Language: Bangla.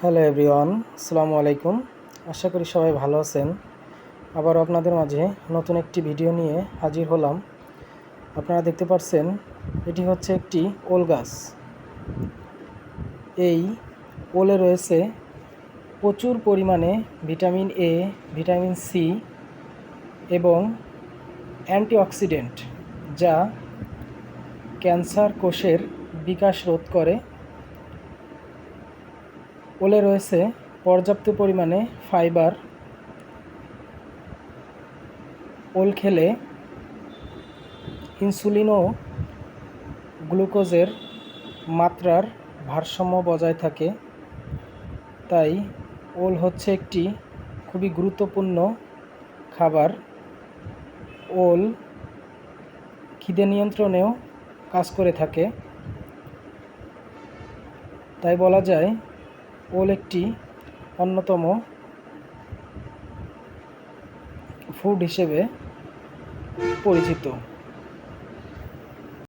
হ্যালো এভরিওয়ান, আসসালামু আলাইকুম। আশা করি সবাই ভালো আছেন। আবার আপনাদের মাঝে নতুন একটি ভিডিও নিয়ে হাজির হলাম। আপনারা দেখতে পাচ্ছেন এটি হচ্ছে একটি ওল গাছ। এই ওলে রয়েছে প্রচুর পরিমাণে ভিটামিন এ, ভিটামিন সি এবং অ্যান্টিঅক্সিডেন্ট, যা ক্যান্সার কোষের বিকাশ রোধ করে। ওলে রয়েছে পর্যাপ্ত পরিমাণে ফাইবার। ওল খেলে ইনসুলিন ও গ্লুকোজের মাত্রার ভারসাম্য বজায় থাকে। তাই ওল হচ্ছে একটি খুবই গুরুত্বপূর্ণ খাবার। ওল খিদে নিয়ন্ত্রণেও কাজ করে থাকে। তাই বলা যায় ওল একটি অন্যতম ফুড হিসেবে পরিচিত।